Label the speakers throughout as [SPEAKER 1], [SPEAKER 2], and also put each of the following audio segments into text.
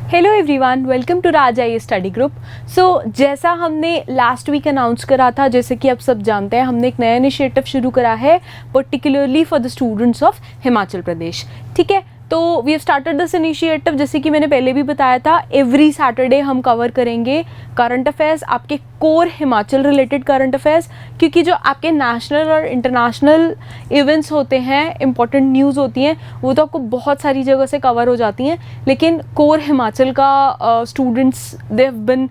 [SPEAKER 1] Hello everyone, welcome to Raj I study group. So जैसा हमने last week announce करा था, जैसे कि आप सब जानते हैं, हमने एक नया इनिशिएटिव शुरू करा है particularly for the students of Himachal Pradesh. ठीक है, तो we have started this initiative. जैसे कि मैंने पहले भी बताया था, एवरी सैटरडे हम कवर करेंगे करंट अफेयर्स, आपके core Himachal related current affairs, क्योंकि जो आपके नेशनल और इंटरनेशनल इवेंट्स होते हैं, इंपॉर्टेंट न्यूज़ होती हैं, वो तो आपको बहुत सारी जगह से कवर हो जाती हैं, लेकिन कोर हिमाचल का students they have been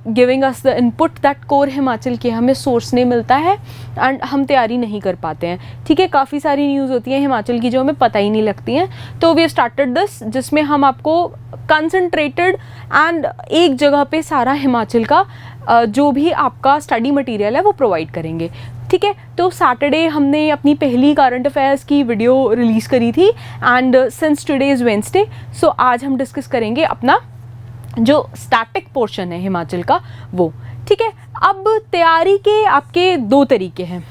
[SPEAKER 1] giving us the input that core Himachal के हमें सोर्स नहीं मिलता है एंड हम तैयारी नहीं कर पाते हैं। ठीक है, काफ़ी सारी न्यूज़ होती हैं हिमाचल की जो हमें पता ही नहीं लगती हैं। तो वी हैव स्टार्टेड दिस, जिसमें हम आपको कंसंट्रेटेड एंड एक जगह पे सारा हिमाचल का जो भी आपका स्टडी मटेरियल है वो प्रोवाइड करेंगे। ठीक है, तो सैटरडे हमने अपनी पहली करंट अफेयर्स की वीडियो रिलीज़ करी थी and since today is Wednesday, so आज हम डिस्कस करेंगे अपना जो स्टैटिक पोर्शन है हिमाचल का वो। ठीक है, अब तैयारी के आपके दो तरीके हैं।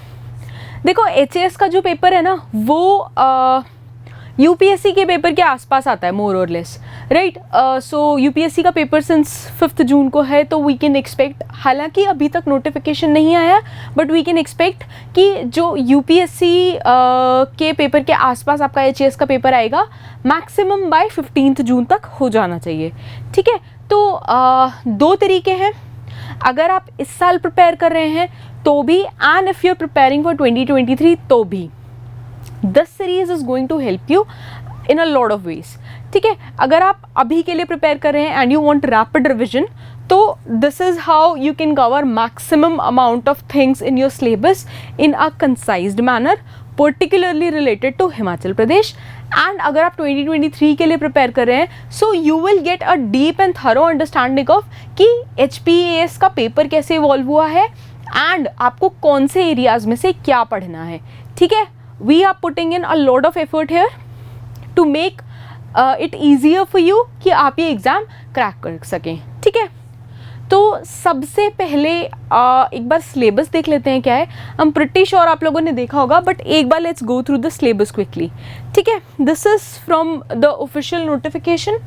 [SPEAKER 1] देखो, एचएएस का जो पेपर है ना, वो यूपीएससी के पेपर के आसपास आता है, मोर और लेस, राइट। सो यूपीएससी का पेपर सिंस 5 जून को है, तो वी कैन एक्सपेक्ट, हालांकि अभी तक नोटिफिकेशन नहीं आया, बट वी कैन एक्सपेक्ट कि जो यूपीएससी के पेपर के आसपास आपका एचएएस का पेपर आएगा, मैक्सिमम बाय 15 जून तक हो जाना चाहिए। ठीक है, तो दो तरीके हैं। अगर आप इस साल प्रिपेयर कर रहे हैं तो भी, and if you are preparing for 2023 तो भी, this series is going to help you in a lot of ways. ठीक है, अगर आप अभी के लिए प्रिपेयर कर रहे हैं and you want rapid revision, तो this is how you can cover maximum amount of things in your syllabus in a concised manner, particularly related to Himachal Pradesh. And अगर आप 2023 के लिए प्रिपेयर कर रहे हैं, so you will get a deep and thorough understanding of कि HPAS का paper कैसे इवॉल्व हुआ है एंड आपको कौन से एरियाज में से क्या पढ़ना है। ठीक है, we are putting in a lot of effort here to make it easier for you कि आप ये एग्ज़ाम क्रैक कर सकें। ठीक है, तो सबसे पहले एक बार सिलेबस देख लेते हैं क्या है। हम प्रिटी श्योर आप लोगों ने देखा होगा, बट एक बार let's go through the syllabus quickly. ठीक है, this is from the official notification.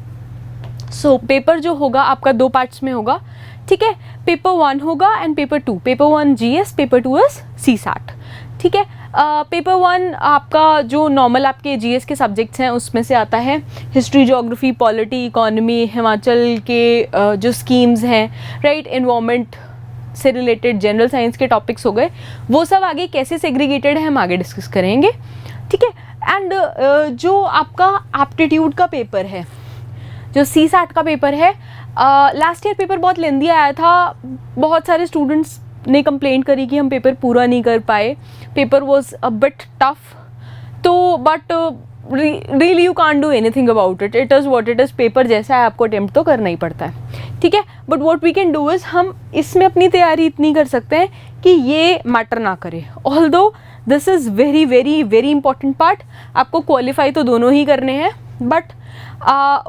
[SPEAKER 1] So paper जो होगा आपका 2 पार्ट्स में होगा। ठीक है, पेपर 1 होगा and paper 2। Paper 1 GS, paper 2 is CSAT। ठीक है, पेपर 1 आपका जो नॉर्मल आपके GS के सब्जेक्ट्स हैं उसमें से आता है history, geography, polity, economy, Himachal के जो स्कीम्स हैं, राइट, एनवायरनमेंट से रिलेटेड जनरल साइंस के टॉपिक्स हो गए, वो सब आगे कैसे सेग्रीगेटेड है हम आगे डिस्कस करेंगे। ठीक है, एंड जो आपका एप्टीट्यूड का पेपर है, जो CSAT का पेपर है, लास्ट ईयर पेपर बहुत लेंदी आया था, बहुत सारे स्टूडेंट्स ने कंप्लेंट करी कि हम पेपर पूरा नहीं कर पाए, paper was a bit tough. तो but really you can't do anything about it, it is what it is. Paper जैसा है आपको अटेम्प्ट तो करना ही पड़ता है। ठीक है, but what we can do is, हम इसमें अपनी तैयारी इतनी कर सकते हैं कि ये मैटर ना करे। Although this is very very very important part, आपको क्वालिफाई तो दोनों ही करने हैं, but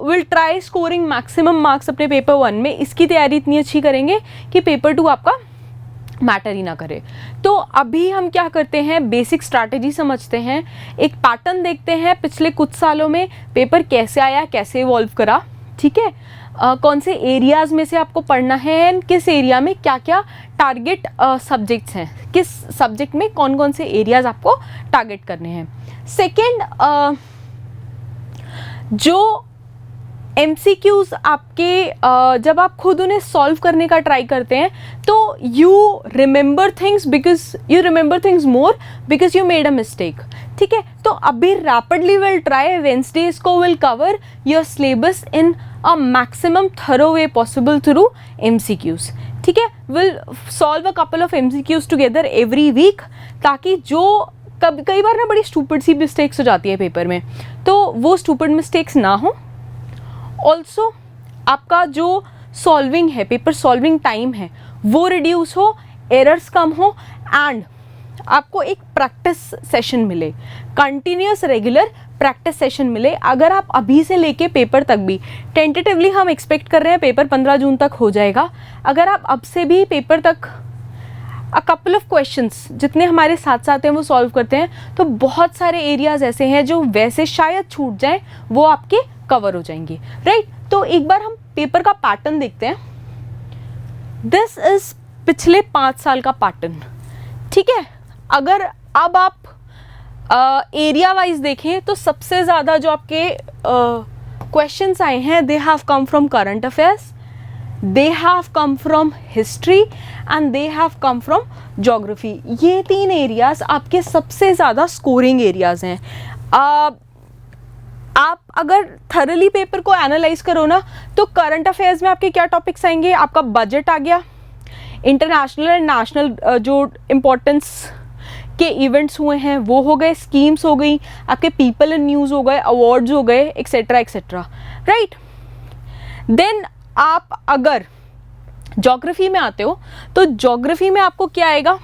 [SPEAKER 1] will try scoring maximum marks अपने पेपर 1 में। इसकी तैयारी इतनी अच्छी करेंगे कि पेपर 2 आपका मैटर ही ना करे। तो अभी हम क्या करते हैं, बेसिक स्ट्रैटेजी समझते हैं, एक पैटर्न देखते हैं पिछले कुछ सालों में पेपर कैसे आया, कैसे इवॉल्व करा। ठीक है, कौन से एरियाज़ में से आपको पढ़ना है, किस एरिया में क्या क्या टारगेट सब्जेक्ट्स हैं, किस सब्जेक्ट में कौन कौन से एरियाज़ आपको टारगेट करने हैं। सेकेंड, जो MCQs आपके जब आप खुद उन्हें सॉल्व करने का ट्राई करते हैं, तो you remember things more because you made a mistake. ठीक है, तो अभी रैपिडली विल ट्राई, वेडनेसडेज को will cover your syllabus in a maximum thorough way possible through MCQs। ठीक है, will solve a couple of MCQs together every week, ताकि जो कई बार ना बड़ी स्टूपिड सी मिस्टेक्स हो जाती है पेपर में, तो वो स्टूपिड मिस्टेक्स ना हो। ऑल्सो आपका जो सॉल्विंग है, पेपर सॉल्विंग टाइम है, वो रिड्यूस हो, एरर्स कम हो, एंड आपको एक प्रैक्टिस सेशन मिले, कंटिन्यूस रेगुलर प्रैक्टिस सेशन मिले। अगर आप अभी से लेके पेपर तक भी, टेंटेटिवली हम एक्सपेक्ट कर रहे हैं पेपर 15 जून तक हो जाएगा, अगर आप अब से भी पेपर तक अ कपल ऑफ क्वेश्चंस जितने हमारे साथ साथ हैं वो सॉल्व करते हैं, तो बहुत सारे एरियाज ऐसे हैं जो वैसे शायद छूट जाएं, वो आपके कवर हो जाएंगे, राइट। तो एक बार हम पेपर का पैटर्न देखते हैं। दिस इज पिछले 5 साल का पैटर्न, ठीक है। अगर अब आप एरिया वाइज देखें तो सबसे ज़्यादा जो आपके क्वेश्चंस आए हैं, they have come from current affairs, they have come from history and they have come from geography. ये 3 एरियाज आपके सबसे ज़्यादा स्कोरिंग एरियाज हैं। आप अगर थरली पेपर को एनालाइज करो ना, तो करंट अफेयर्स में आपके क्या टॉपिक्स आएंगे, आपका बजट आ गया, इंटरनेशनल एंड नेशनल जो इम्पोर्टेंस के इवेंट्स हुए हैं वो हो गए, स्कीम्स हो गई, आपके पीपल एंड न्यूज़ हो गए, अवार्ड्स हो गए, एक्सेट्रा एक्सेट्रा, राइट। देन आप अगर ज्योग्राफी में आते हो तो ज्योग्राफी में आपको क्या आएगा,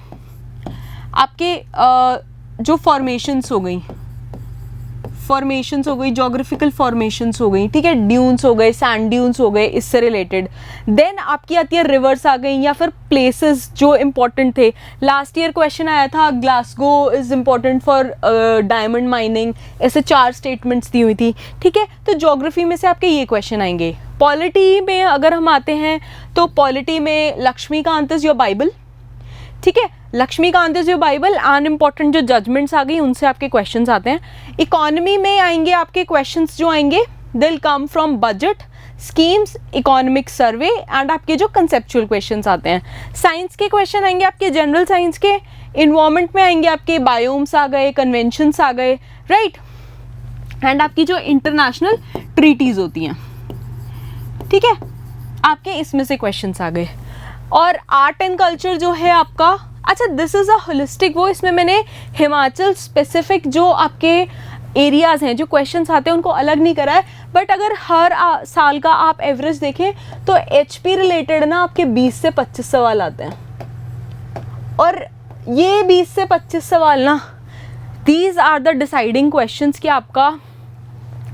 [SPEAKER 1] आपके जो फॉर्मेशंस हो गई, ज्योग्राफिकल फॉर्मेशंस हो गई, ठीक है, ड्यून्स हो गए, सैंड ड्यून्स हो गए, इससे रिलेटेड। देन आपकी आती है रिवर्स आ गई, या फिर प्लेसेस जो इम्पोर्टेंट थे। लास्ट ईयर क्वेश्चन आया था Glasgow is important for diamond mining, ऐसे 4 स्टेटमेंट्स दी हुई थी, ठीक है। तो ज्योग्राफी में से आपके ये क्वेश्चन आएंगे। पॉलिटी में अगर हम आते हैं तो पॉलिटी में लक्ष्मीकांत इज योर बाइबल, ठीक है, Laxmikanth is your Bible, unimportant जो जजमेंट्स आ गई उनसे आपके क्वेश्चंस आते हैं। इकोनॉमी में आएंगे आपके क्वेश्चंस जो आएंगे, they will come from budget, schemes, economic survey and आपके जो कंसेप्चुअल क्वेश्चंस आते हैं। साइंस के क्वेश्चन आएंगे आपके जनरल साइंस के, इन्वायरमेंट में आएंगे आपके बायोम्स आ गए, कन्वेंशंस आ गए, राइट, एंड आपकी जो इंटरनेशनल ट्रीटीज होती हैं, ठीक है, आपके इसमें से क्वेश्चंस आ गए। और आर्ट एंड कल्चर जो है आपका, अच्छा दिस इज़ अ होलिस्टिक वो, इसमें मैंने हिमाचल स्पेसिफिक जो आपके एरियाज़ हैं, जो क्वेश्चंस आते हैं उनको अलग नहीं करा है। बट अगर हर साल का आप एवरेज देखें तो एचपी रिलेटेड ना आपके 20 से 25 सवाल आते हैं, और ये 20 से 25 सवाल ना, these are the deciding questions कि आपका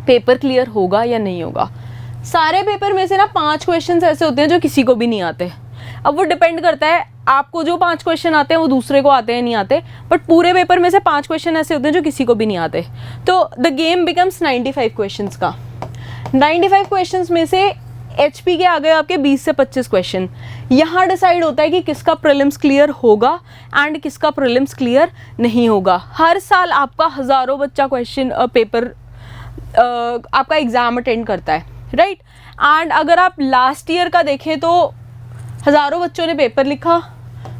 [SPEAKER 1] पेपर क्लियर होगा या नहीं होगा। सारे पेपर में से ना 5 क्वेश्चंस ऐसे होते हैं जो किसी को भी नहीं आते। अब वो डिपेंड करता है आपको जो 5 क्वेश्चन आते हैं वो दूसरे को आते हैं नहीं आते, बट पूरे पेपर में से 5 क्वेश्चन ऐसे होते हैं जो किसी को भी नहीं आते। तो द गेम बिकम्स 95 क्वेश्चंस का। 95 क्वेश्चंस में से एचपी के आ गए आपके 20 से 25 क्वेश्चन। यहाँ डिसाइड होता है कि किसका प्रीलिम्स क्लियर होगा एंड किसका प्रीलिम्स क्लियर नहीं होगा। हर साल आपका हज़ारों बच्चा क्वेश्चन पेपर आपका एग्ज़ाम अटेंड करता है, राइट। एंड अगर आप लास्ट ईयर का देखें तो हज़ारों बच्चों ने पेपर लिखा,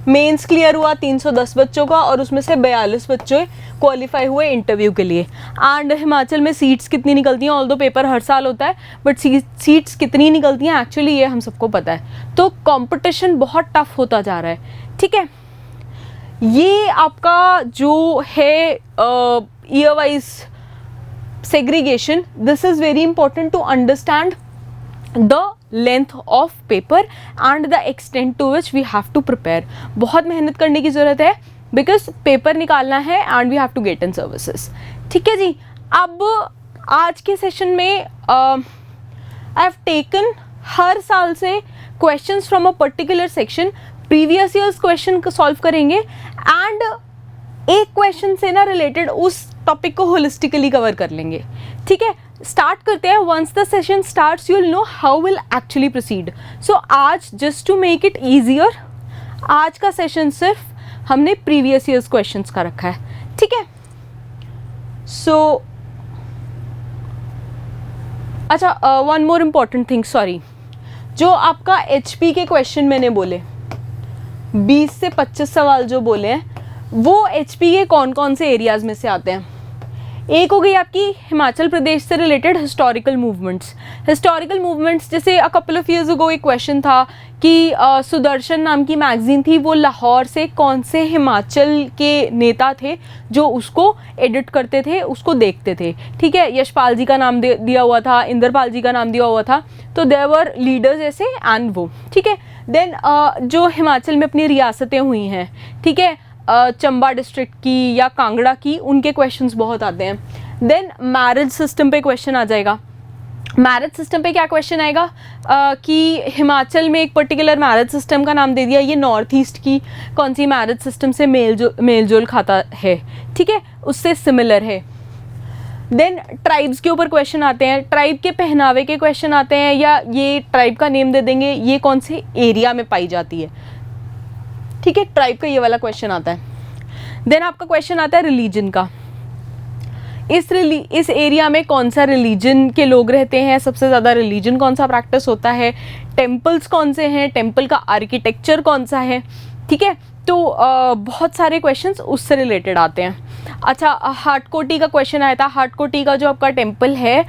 [SPEAKER 1] मेंस क्लियर हुआ 310 बच्चों का, और उसमें से 42 बच्चे क्वालिफाई हुए इंटरव्यू के लिए। एंड हिमाचल में सीट्स कितनी निकलती हैं, ऑल्दो पेपर हर साल होता है, बट सीट्स कितनी निकलती हैं एक्चुअली ये हम सबको पता है। तो कंपटीशन बहुत टफ होता जा रहा है, ठीक है। ये आपका जो है year wise segregation, this is very important to understand the length of paper and the extent to which we have to prepare. बहुत मेहनत करने की ज़रूरत है बिकॉज पेपर निकालना है and we have to get in services, ठीक है जी। अब आज के सेशन में आई हैव टेकन हर साल से questions from a particular section, previous years question को सॉल्व करेंगे एंड एक क्वेश्चन से ना रिलेटेड उस टॉपिक को होलिस्टिकली कवर कर लेंगे, ठीक है। स्टार्ट करते हैं। Once the session starts you will know how will actually proceed. So आज just to make it easier, आज का सेशन सिर्फ हमने प्रीवियस ईयर्स क्वेश्चंस का रखा है, ठीक है। सो अच्छा, one more important thing, sorry, जो आपका एचपी के क्वेश्चन मैंने बोले 20 से 25 सवाल जो बोले हैं, वो एचपी के कौन कौन से एरियाज में से आते हैं। एक हो गई आपकी हिमाचल प्रदेश से related historical movements. Historical movements जैसे a couple of years ago एक क्वेश्चन था कि सुदर्शन नाम की मैगजीन थी, वो लाहौर से कौन से हिमाचल के नेता थे जो उसको एडिट करते थे, उसको देखते थे, ठीक है। यशपाल जी का नाम दिया हुआ था, इंद्रपाल जी का नाम दिया हुआ था, तो देयर वर लीडर्स ऐसे एंड वो, ठीक है। देन जो हिमाचल में अपनी रियासतें हुई हैं, ठीक है, चंबा डिस्ट्रिक्ट की या कांगड़ा की, उनके क्वेश्चंस बहुत आते हैं। देन मैरिज सिस्टम पे क्वेश्चन आ जाएगा। मैरिज सिस्टम पे क्या क्वेश्चन आएगा कि हिमाचल में एक पर्टिकुलर मैरिज सिस्टम का नाम दे दिया, ये नॉर्थ ईस्ट की कौन सी मैरिज सिस्टम से मेल जोल खाता है, ठीक है, उससे सिमिलर है। देन ट्राइब्स के ऊपर क्वेश्चन आते हैं, ट्राइब के पहनावे के क्वेश्चन आते हैं, या ये ट्राइब का नेम दे देंगे, ये कौन से एरिया में पाई जाती है, ठीक है, ट्राइब का ये वाला क्वेश्चन आता है। देन आपका क्वेश्चन आता है रिलीजन का, इस एरिया में कौन सा रिलीजन के लोग रहते हैं, सबसे ज़्यादा रिलीजन कौन सा प्रैक्टिस होता है, टेम्पल्स कौन से हैं, टेम्पल का आर्किटेक्चर कौन सा है, ठीक है। तो बहुत सारे क्वेश्चंस उससे रिलेटेड आते हैं। अच्छा, हाटकोटी का क्वेश्चन आया था, हाटकोटी का जो आपका टेम्पल है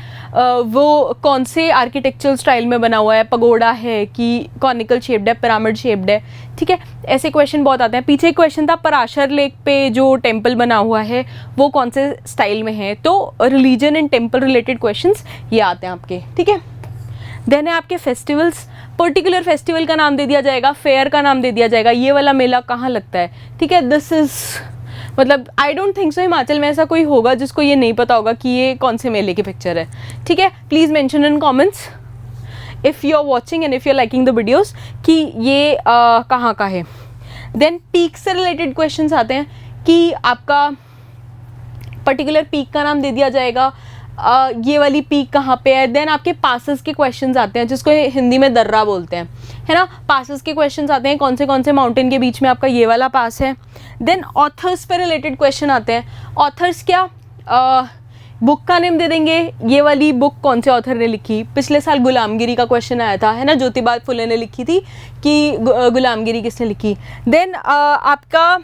[SPEAKER 1] वो कौन से आर्किटेक्चरल स्टाइल में बना हुआ है, पगोडा है कि कॉनिकल शेप्ड है, पिरामिड शेप्ड है, ठीक है, ऐसे क्वेश्चन बहुत आते हैं। पीछे एक क्वेश्चन था पराशर लेक पे जो टेम्पल बना हुआ है वो कौन से स्टाइल में है। तो religion and temple related questions ये आते हैं आपके, ठीक है। देन है आपके फेस्टिवल्स, पर्टिकुलर फेस्टिवल का नाम दे दिया जाएगा, फेयर का नाम दे दिया जाएगा, ये वाला मेला कहाँ लगता है, ठीक है। दिस इज मतलब I don't think so Himachal में ऐसा कोई होगा जिसको ये नहीं पता होगा कि ये कौन से मेले की पिक्चर है, ठीक है। Please mention in comments if you are watching and if you are liking the videos कि ये कहाँ का है। देन पीक से रिलेटेड क्वेश्चंस आते हैं कि आपका पर्टिकुलर पीक का नाम दे दिया जाएगा, ये वाली पीक कहाँ पे है। देन आपके पासेस के क्वेश्चंस आते हैं जिसको हिंदी में दर्रा बोलते हैं, है ना। पासेस के क्वेश्चंस आते हैं, कौन से माउंटेन के बीच में आपका ये वाला पास है। देन ऑथर्स पे रिलेटेड क्वेश्चन आते हैं, ऑथर्स क्या, बुक का नेम दे देंगे, ये वाली बुक कौन से ऑथर ने लिखी। पिछले साल गुलामगिरी का क्वेश्चन आया था, है ना, ज्योतिबा फुले ने लिखी थी कि गुलामगिरी किसने लिखी। देन आपका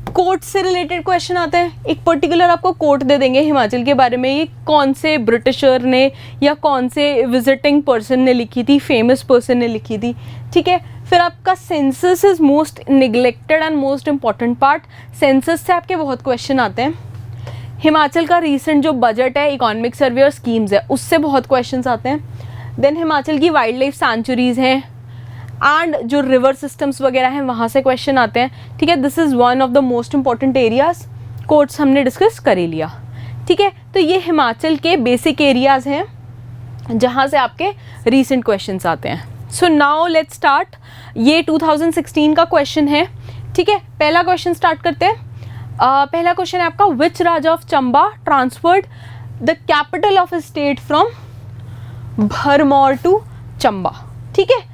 [SPEAKER 1] कोर्ट से रिलेटेड क्वेश्चन आते हैं, एक पर्टिकुलर आपको कोर्ट दे देंगे हिमाचल के बारे में, ये कौन से ब्रिटिशर ने या कौन से विजिटिंग पर्सन ने लिखी थी, फेमस पर्सन ने लिखी थी, ठीक है। फिर आपका census is most neglected and most important part, census से आपके बहुत क्वेश्चन आते हैं। हिमाचल का रीसेंट जो बजट है, इकोनॉमिक सर्वे और स्कीम्स है, उससे बहुत क्वेश्चंस आते हैं। देन हिमाचल की वाइल्ड लाइफ सेंचुरीज हैं एंड जो रिवर सिस्टम्स वगैरह हैं वहाँ से क्वेश्चन आते हैं, ठीक है। This is one of the most important areas, courts हमने डिस्कस कर ही लिया, ठीक है। तो ये हिमाचल के बेसिक एरियाज हैं जहाँ से आपके रीसेंट क्वेश्चंस आते हैं। सो नाउ लेट्स स्टार्ट, ये 2016 का क्वेश्चन है, ठीक है। पहला क्वेश्चन स्टार्ट करते हैं। पहला क्वेश्चन है आपका, which raja of Chamba transferred the capital of state from Bharmour to Chamba, ठीक है।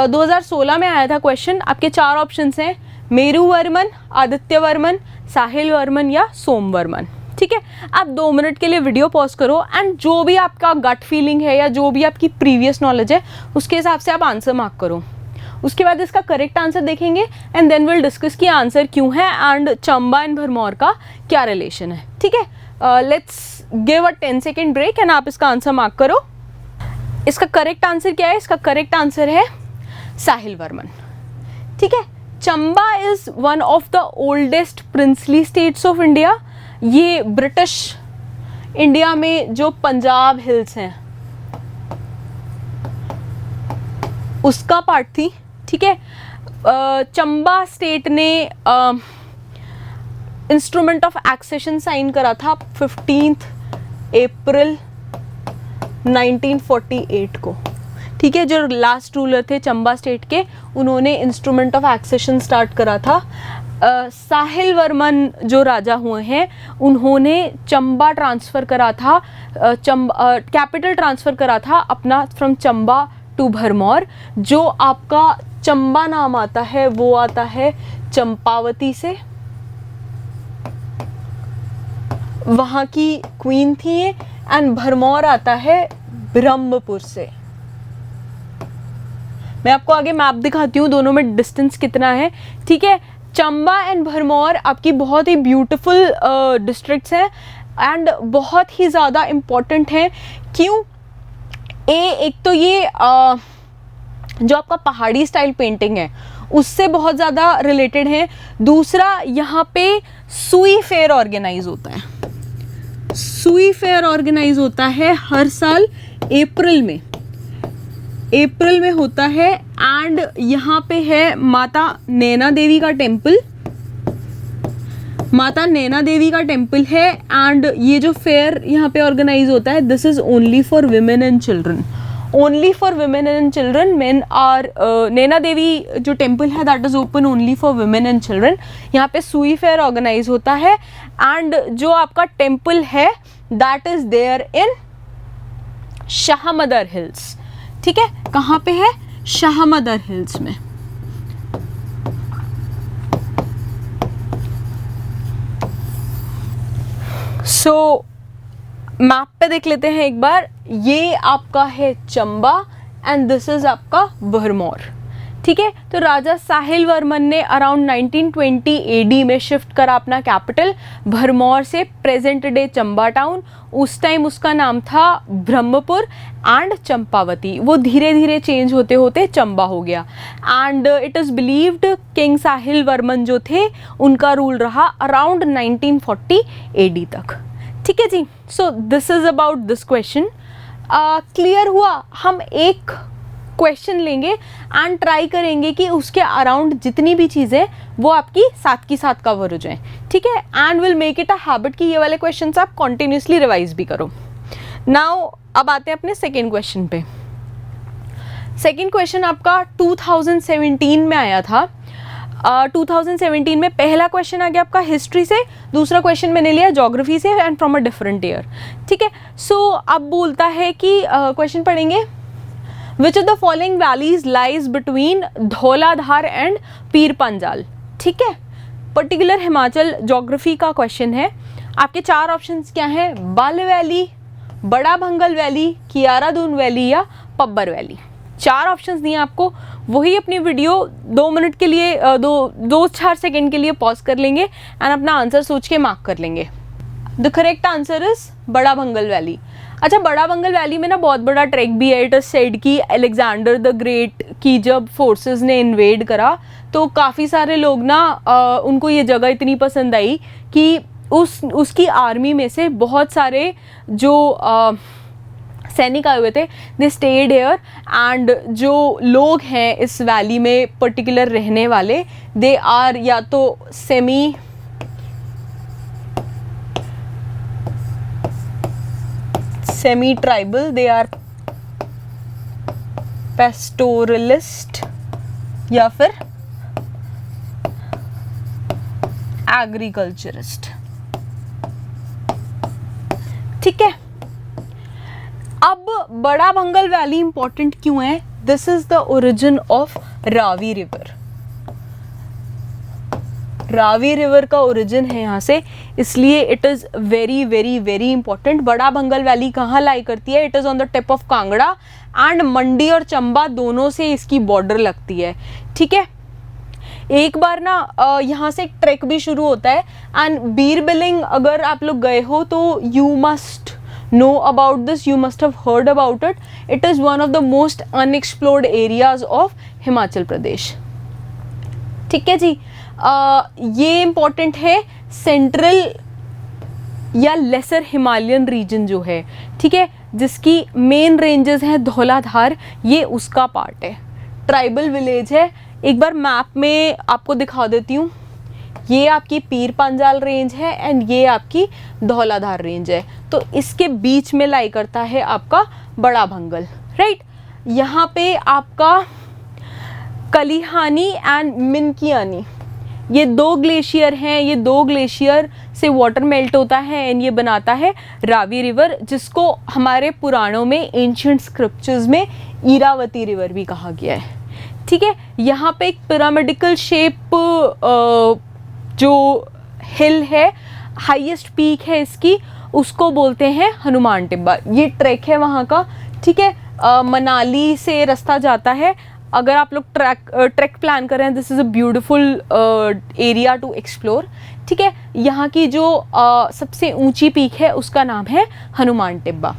[SPEAKER 1] 2016 में आया था क्वेश्चन। आपके चार ऑप्शंस हैं, मेरुवर्मन, आदित्यवर्मन, साहिलवर्मन या सोमवर्मन, ठीक है। आप 2 मिनट के लिए वीडियो पॉज करो एंड जो भी आपका गट फीलिंग है या जो भी आपकी प्रीवियस नॉलेज है उसके हिसाब से आप आंसर मार्क करो। उसके बाद इसका करेक्ट आंसर देखेंगे एंड देन विल डिस्कस कि आंसर क्यों है एंड चंबा एंड भरमौर का क्या रिलेशन है, ठीक है। Let's give a 10 second break and आप इसका आंसर मार्क करो। इसका करेक्ट आंसर क्या है? इसका करेक्ट आंसर है साहिलवर्मन, ठीक है। Chamba is one of the oldest princely states of India. ये ब्रिटिश इंडिया में जो पंजाब हिल्स हैं उसका पार्ट थी, ठीक है। चंबा स्टेट ने इंस्ट्रूमेंट ऑफ एक्सेशन साइन करा था 15 अप्रैल 1948 को, ठीक है। जो लास्ट रूलर थे चंबा स्टेट के, उन्होंने इंस्ट्रूमेंट ऑफ एक्सेशन स्टार्ट करा था। साहिलवर्मन जो राजा हुए हैं उन्होंने चंबा ट्रांसफ़र करा था, कैपिटल ट्रांसफ़र करा था अपना फ्रॉम चंबा टू भरमौर। जो आपका चंबा नाम आता है वो आता है चंपावती से, वहाँ की क्वीन थी, एंड भरमौर आता है ब्रह्मपुर से। मैं आपको आगे मैप दिखाती हूँ दोनों में डिस्टेंस कितना है, ठीक है। चंबा एंड भरमौर आपकी बहुत ही ब्यूटीफुल डिस्ट्रिक्ट्स हैं एंड बहुत ही ज़्यादा इम्पॉर्टेंट हैं। क्यों? एक तो ये जो आपका पहाड़ी स्टाइल पेंटिंग है उससे बहुत ज़्यादा रिलेटेड है। दूसरा, यहाँ पे सुई फेयर ऑर्गेनाइज होता है। सुई फेयर ऑर्गेनाइज होता है हर साल अप्रैल में होता है एंड यहाँ पे है माता नैना देवी का टेम्पल। माता नैना देवी का टेम्पल है एंड ये जो फेयर यहाँ पे ऑर्गेनाइज होता है this is only for women and children, only for women and children. मेन आर नैना देवी जो टेम्पल है that is open only for women and children. यहाँ पे सुई फेयर ऑर्गेनाइज होता है एंड जो आपका टेम्पल है that is there in Shahmadar hills. ठीक है, कहाँ पे है? शाहमदर हिल्स में। सो मैप पे देख लेते हैं एक बार। ये आपका है चंबा एंड दिस इज आपका भरमौर। ठीक है, तो राजा साहिल वर्मन ने अराउंड 1920 एडी में शिफ्ट करा अपना कैपिटल भरमौर से प्रेजेंट डे चंबा टाउन। उस टाइम उसका नाम था ब्रह्मपुर एंड चंपावती। वो धीरे धीरे चेंज होते होते चंबा हो गया। And it is believed king Sahil Varman जो थे उनका रूल रहा अराउंड 1940 एडी तक। ठीक है जी, so this is about this question. Clear हुआ? हम एक क्वेश्चन लेंगे एंड ट्राई करेंगे कि उसके अराउंड जितनी भी चीज़ें वो आपकी साथ की साथ कवर हो जाएं। ठीक है, and will make it a habit कि ये वाले क्वेश्चंस आप कॉन्टिन्यूसली रिवाइज भी करो। नाउ अब आते हैं अपने सेकेंड क्वेश्चन पे। सेकेंड क्वेश्चन आपका 2017 में आया था। 2017 में पहला क्वेश्चन आ गया आपका हिस्ट्री से, दूसरा क्वेश्चन मैंने लिया ज्योग्राफी से and from a different year. ठीक है, सो अब बोलता है कि क्वेश्चन पढ़ेंगे, विच of the following valleys lies between Dhauladhar and Pir Panjal. ठीक है, पर्टिकुलर हिमाचल ज्योग्राफी का क्वेश्चन है। आपके चार ऑप्शंस क्या हैं? बाल वैली, बड़ा भंगल वैली, कियारादून वैली या पब्बर वैली। चार ऑप्शंस दिए आपको। वही अपनी वीडियो 2 मिनट के लिए 2-4 सेकेंड के लिए पॉज कर लेंगे एंड अपना आंसर सोच के मार्क कर लेंगे। द करेक्ट आंसर इज बड़ा भंगल वैली। अच्छा, बड़ा भंगल वैली में ना बहुत बड़ा ट्रैक भी है। इट इज सेड कि अलेक्जेंडर द ग्रेट की जब फोर्सेस ने इन्वेड करा तो काफ़ी सारे लोग ना उनको ये जगह इतनी पसंद आई कि उसकी आर्मी में से बहुत सारे जो सैनिक आए हुए थे दे स्टेड हियर। एंड जो लोग हैं इस वैली में पर्टिकुलर रहने वाले, दे आर या तो semi tribal, they are pastoralist या फिर एग्रीकल्चरिस्ट। ठीक है, अब बड़ा भंगल वैली इंपॉर्टेंट क्यों है? This is the origin of Ravi river. Ravi river का ओरिजिन है यहाँ से, इसलिए it is very very very important. Bara Bhangal valley कहाँ लाई करती है? It is on the tip of Kangra and Mandi और चंबा दोनों से इसकी बॉर्डर लगती है। ठीक है, एक बार ना यहाँ से एक ट्रैक भी शुरू होता है एंड बीर बिलिंग अगर आप लोग गए हो तो you must know about this, you must have heard about it. It is one of the most unexplored areas of Himachal Pradesh. ठीक है जी, ये इम्पॉर्टेंट है सेंट्रल या लेसर हिमालयन रीजन जो है, ठीक है, जिसकी मेन रेंजेस हैं धौलाधार, ये उसका पार्ट है। ट्राइबल विलेज है। एक बार मैप में आपको दिखा देती हूँ। ये आपकी पीर पंजाल रेंज है एंड ये आपकी धौलाधार रेंज है। तो इसके बीच में लाई करता है आपका बड़ा भंगल, राइट। यहाँ पे आपका कलिहानी एंड मिनकियानी, ये 2 ग्लेशियर हैं। ये 2 ग्लेशियर से वाटर मेल्ट होता है एंड ये बनाता है रावी रिवर, जिसको हमारे पुराणों में एंशिएंट स्क्रिप्चर्स में इरावती रिवर भी कहा गया है। ठीक है, यहाँ पे एक पिरामिडिकल शेप जो हिल है, हाईएस्ट पीक है इसकी, उसको बोलते हैं हनुमान टिब्बा। ये ट्रैक है वहाँ का। ठीक है, मनाली से रास्ता जाता है। अगर आप लोग ट्रैक प्लान कर रहे हैं, this is a beautiful area to explore. ठीक है, यहाँ की जो सबसे ऊंची पीक है उसका नाम है हनुमान टिब्बा।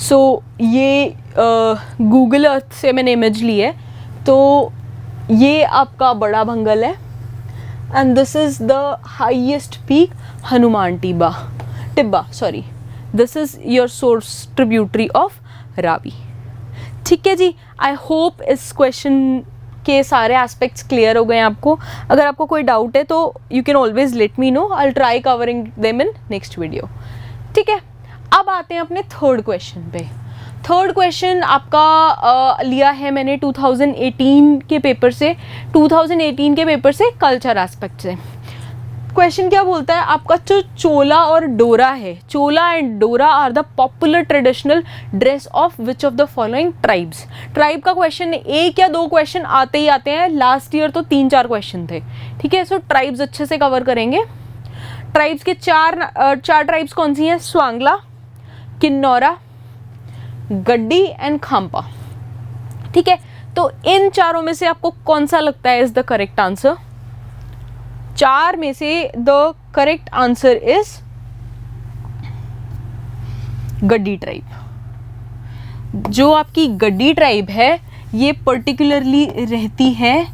[SPEAKER 1] सो ये गूगल अर्थ से मैंने इमेज ली है। तो ये आपका बड़ा भंगल है and this is the highest peak Hanuman Tibba, sorry, this is your source tributary of Ravi। ठीक है जी, आई होप इस क्वेश्चन के सारे एस्पेक्ट्स क्लियर हो गए आपको। अगर आपको कोई डाउट है तो you can always let me know, I will try covering them in next video. ठीक है, अब आते हैं अपने थर्ड क्वेश्चन पे। थर्ड क्वेश्चन आपका लिया है मैंने 2018 के पेपर से। 2018 के पेपर से कल्चर एस्पेक्ट से। क्वेश्चन क्या बोलता है आपका, जो चोला और डोरा है, chola and dora are the popular traditional dress of which of the following tribes. Tribe का क्वेश्चन एक या दो क्वेश्चन आते ही आते हैं, लास्ट ईयर तो 3-4 क्वेश्चन थे, ठीक है। सो ट्राइब्स अच्छे से कवर करेंगे। ट्राइब्स के चार ट्राइब्स कौन सी हैं, स्वांगला, किन्नौरा, गड्डी एंड खाम्पा, ठीक है। तो इन चारों में से आपको कौन सा लगता है इज द करेक्ट आंसर? 4 में से द करेक्ट आंसर इज गड्डी ट्राइब। जो आपकी गड्डी ट्राइब है ये पर्टिकुलरली रहती है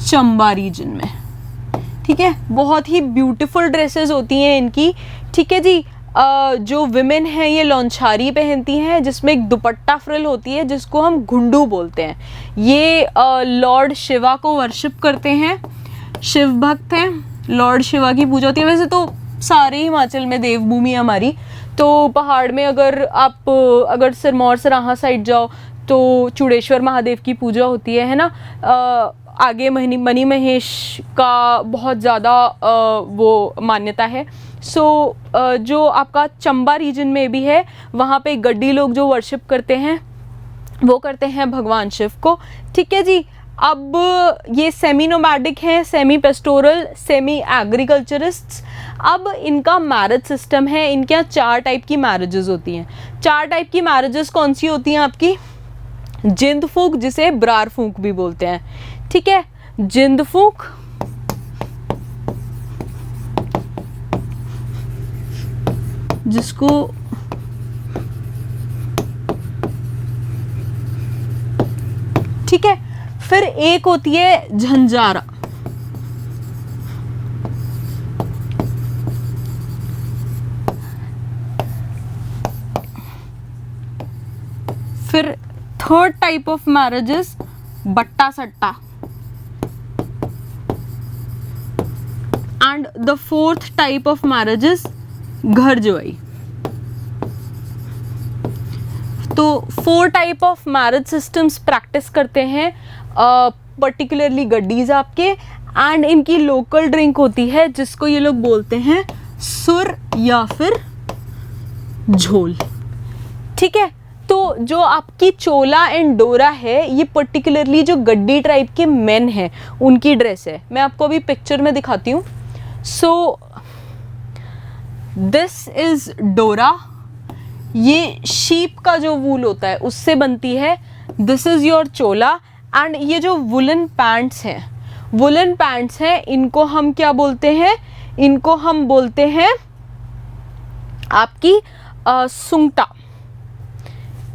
[SPEAKER 1] चंबा रीजन में, ठीक है। बहुत ही ब्यूटीफुल ड्रेसेस होती हैं इनकी, ठीक है जी। जो विमेन हैं ये लौंछारी पहनती हैं जिसमें एक दुपट्टा फ्रिल होती है जिसको हम घुंडू बोलते हैं। ये लॉर्ड शिवा को वर्शिप करते हैं, शिव भक्त हैं, लॉर्ड शिवा की पूजा होती है। वैसे तो सारे हिमाचल में देवभूमि हमारी, तो पहाड़ में अगर सिरमौर सराहा साइड जाओ तो चूड़ेश्वर महादेव की पूजा होती है ना। आगे मनी महेश का बहुत ज़्यादा वो मान्यता है। सो जो आपका चंबा रीजन में भी है वहाँ पे गड्डी लोग जो वर्शिप करते हैं वो करते हैं भगवान शिव को, ठीक है जी। अब ये सेमी नोमैडिक हैं, सेमी पेस्टोरल, सेमी एग्रीकल्चरिस्ट्स। अब इनका मैरिज सिस्टम है, इनके यहाँ 4 टाइप की मैरिजेस होती हैं। 4 टाइप की मैरिजेस कौन सी होती हैं आपकी? जिंद फूक, जिसे ब्रार फूक भी बोलते हैं, ठीक है। जिंद फूक, जिसको ठीक है। फिर एक होती है झंझारा, फिर थर्ड टाइप ऑफ मैरिजेस बट्टा सट्टा, and the fourth type of marriages घर जवाई। तो 4 type of marriage systems practice करते हैं पर्टिकुलरली गड्डीज आपके, एंड इनकी लोकल ड्रिंक होती है जिसको ये लोग बोलते हैं सुर या फिर झोल, ठीक है। तो जो आपकी चोला एंड डोरा है ये पर्टिकुलरली जो गड्डी ट्राइब के मेन हैं उनकी ड्रेस है। मैं आपको अभी पिक्चर में दिखाती हूँ। सो दिस इज डोरा, ये शीप का जो वूल होता है उससे बनती है। This is your Chola, and ये जो वुलन पैंट्स हैं इनको हम क्या बोलते हैं? इनको हम बोलते हैं आपकी सुंगटा,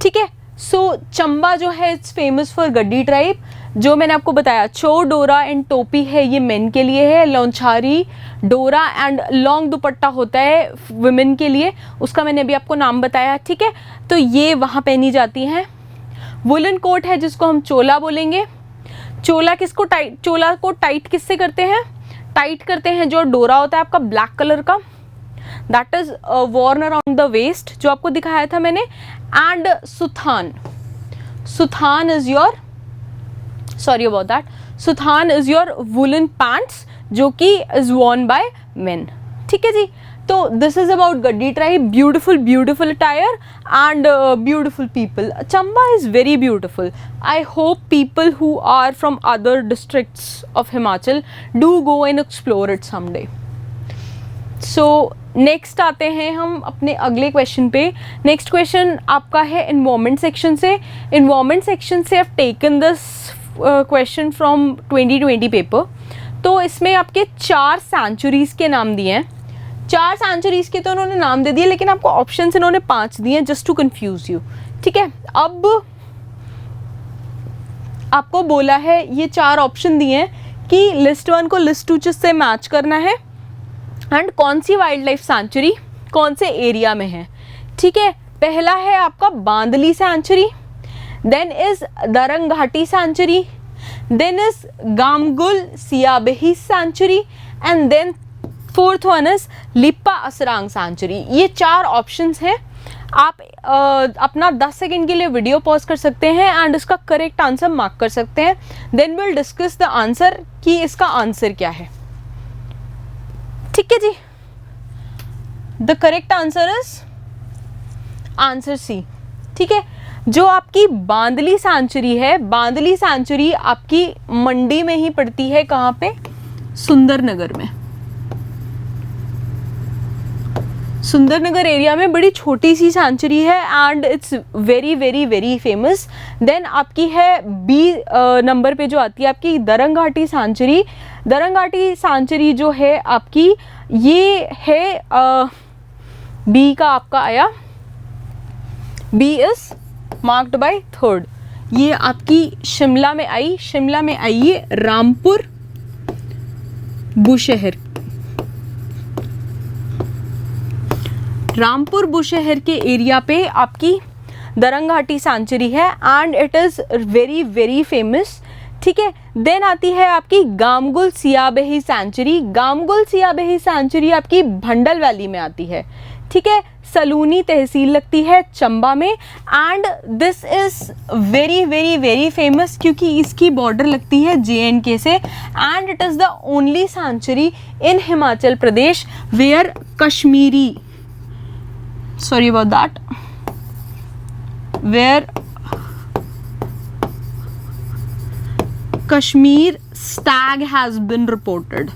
[SPEAKER 1] ठीक है। सो चंबा जो है इट्स फेमस फॉर गड्डी ट्राइब। जो मैंने आपको बताया चो, डोरा एंड टोपी है ये मेन के लिए है, लौंछारी, डोरा एंड लॉन्ग दुपट्टा होता है वुमेन के लिए, उसका मैंने अभी आपको नाम बताया, ठीक है। तो ये वहाँ पहनी जाती हैं। वुलन कोट है जिसको हम चोला बोलेंगे। चोला को टाइट किससे करते हैं? टाइट करते हैं जो डोरा होता है आपका ब्लैक कलर का, that is worn around the waist, जो आपको दिखाया था मैंने। And suthan is your, sorry about that, suthan is your woollen pants जो कि इज वॉर्न बाय मेन, ठीक है जी। तो this is about Gaddi tribe, beautiful attire and beautiful people. Chamba is very beautiful. I hope people who are from other districts of Himachal do go and explore it someday. So next आते हैं हम अपने अगले question पे। नेक्स्ट क्वेश्चन आपका है environment section से। Environment section से I've taken this question from 2020 paper. तो इसमें आपके 4 सेंचुरीज के नाम दिए हैं। 4 सेंचुरीज के तो उन्होंने नाम दे दिए, लेकिन आपको ऑप्शन इन्होंने 5 दिए जस्ट टू कंफ्यूज यू, ठीक है। अब आपको बोला है ये 4 ऑप्शन दिए हैं कि लिस्ट 1 को लिस्ट 2 से मैच करना है, एंड कौन सी वाइल्ड लाइफ सेंचुरी कौन से एरिया में है, ठीक है। पहला है आपका Bandli sanctuary, then is Darang Ghati sanctuary, then is Gamgul Siyabehi sanctuary, and then fourth one is Lippa Asrang sanctuary. ये 4 ऑप्शंस हैं। आप अपना 10 सेकेंड के लिए वीडियो पॉज कर सकते हैं एंड इसका करेक्ट आंसर मार्क कर सकते हैं, then will discuss the answer कि इसका आंसर क्या है। ठीक है जी, the correct answer is answer C. ठीक है, जो आपकी बांदली सैंचुरी है, बांदली सैंचुरी आपकी मंडी में ही पड़ती है, कहाँ पे? सुंदरनगर में। सुंदरनगर एरिया में बड़ी छोटी सी सैंचुरी है and it's very very very famous. Then आपकी है बी नंबर पे जो आती है आपकी दरंग-घाटी सैंचुरी। दरंग-घाटी सैंचुरी जो है आपकी, ये है बी का आपका आया, B is marked by 3rd। ये आपकी शिमला में आई, शिमला में आई ये रामपुर बुशहर, रामपुर बुशहर के एरिया पे आपकी दरंग-घाटी सैंचुरी है and it is very very famous. ठीक है, देन आती है आपकी गामगुल सियाबेही सैंचुरी। गामगुल सियाबेही सैंचुरी आपकी भंडल वैली में आती है। ठीक है, सलूनी तहसील लगती है चंबा में and this is very very very famous क्योंकि इसकी बॉर्डर लगती है JNK से and it is the only sanctuary in Himachal Pradesh where Kashmiri, sorry about that, where Kashmir stag has been reported,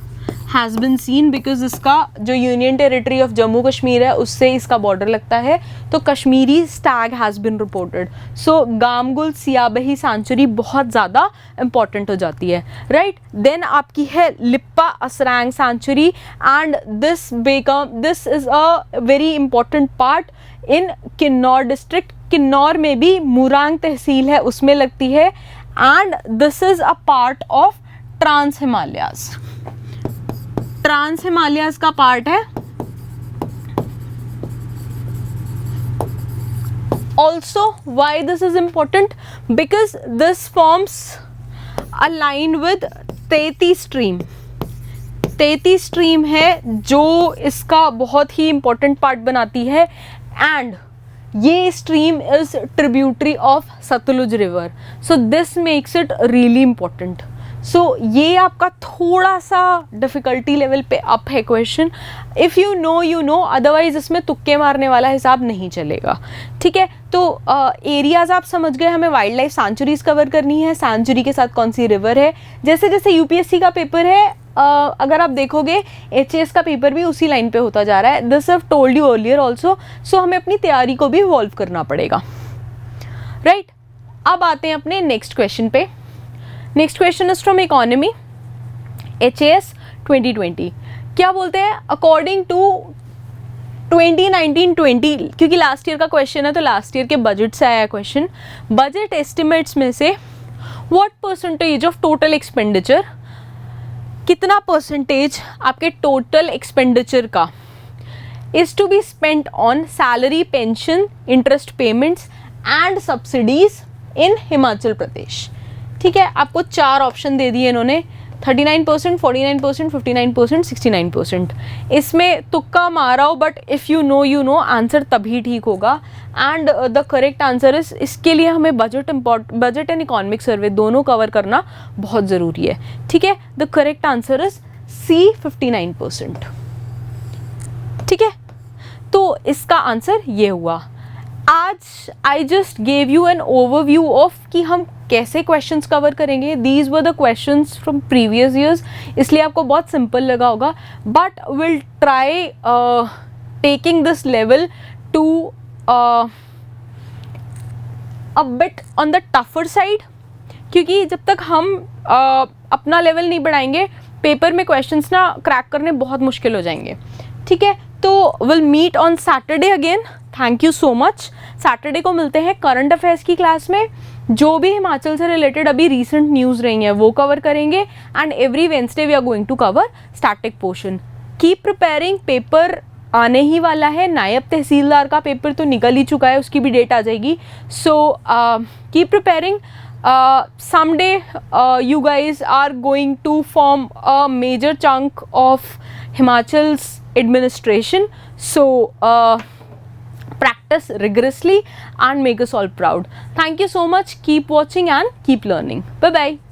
[SPEAKER 1] has been seen, because इसका जो union territory of Jammu Kashmir है उससे इसका बॉर्डर लगता है, तो Kashmiri stag has been reported. So Gamgul Siyabehi sanctuary बहुत ज़्यादा इंपॉर्टेंट हो जाती है, राइट। देन आपकी है Lippa Asrang sanctuary and this is a very important part in Kinnaur district. Kinnaur में भी मुरांग तहसील है उसमें लगती है and this is a part of trans Himalayas. Trans Himalayas का पार्ट है। Also, why this is important? Because this forms a line with तेती स्ट्रीम। तेती स्ट्रीम है जो इसका बहुत ही इंपॉर्टेंट पार्ट बनाती है एंड ये stream is tributary of Sutlej river, so this makes it really important. सो ये आपका थोड़ा सा डिफ़िकल्टी लेवल पे अप है क्वेश्चन। इफ़ यू नो, अदरवाइज इसमें तुक्के मारने वाला हिसाब नहीं चलेगा। ठीक है, तो एरियाज़ आप समझ गए, हमें वाइल्ड लाइफ सैंचुरीज कवर करनी है, सैंचुरी के साथ कौन सी रिवर है। जैसे जैसे UPSC का पेपर है, अगर आप देखोगे HAS का पेपर भी उसी लाइन पे होता जा रहा है। This have told you earlier also, so हमें अपनी तैयारी को भी इवॉल्व करना पड़ेगा, राइट। अब आते हैं अपने नेक्स्ट क्वेश्चन पे। Next question is from economy, HAS 2020। क्या बोलते हैं? अकॉर्डिंग टू 2019-20, क्योंकि लास्ट ईयर का क्वेश्चन है तो लास्ट ईयर के बजट से आया क्वेश्चन। बजट एस्टिमेट्स में से what percentage of total expenditure, कितना परसेंटेज आपके टोटल एक्सपेंडिचर का is to be spent on salary, pension, interest payments and subsidies in Himachal Pradesh. ठीक है, आपको 4 ऑप्शन दे दिए इन्होंने, 39%, 49%, 59%, 69%। इसमें तुक्का मारा हो, but if you no answer तभी ठीक होगा and the correct answer is, इसके लिए हमें बजट एंड इकोनॉमिक सर्वे दोनों कवर करना बहुत ज़रूरी है। ठीक है, the correct answer is C, 59%। ठीक है, तो इसका आंसर ये हुआ। आज I just gave you an overview of कि हम कैसे क्वेश्चंस कवर करेंगे। These were the questions from previous years, इसलिए आपको बहुत सिंपल लगा होगा, but will try taking this level to a bit on the tougher side, क्योंकि जब तक हम अपना लेवल नहीं बढ़ाएंगे पेपर में क्वेश्चंस ना क्रैक करने बहुत मुश्किल हो जाएंगे। ठीक है, तो will meet on Saturday again. Thank you so much. Saturday को मिलते हैं करंट अफेयर्स की क्लास में। जो भी हिमाचल से रिलेटेड अभी रीसेंट न्यूज़ रही हैं वो कवर करेंगे and every Wednesday we are going to cover static portion. Keep preparing, paper आने ही वाला है। नायब तहसीलदार का पेपर तो निकल ही चुका है, उसकी भी डेट आ जाएगी। So keep preparing. someday you guys are going to form a major chunk of Himachal's administration, so practice rigorously and make us all proud. Thank you so much. Keep watching and keep learning. Bye bye.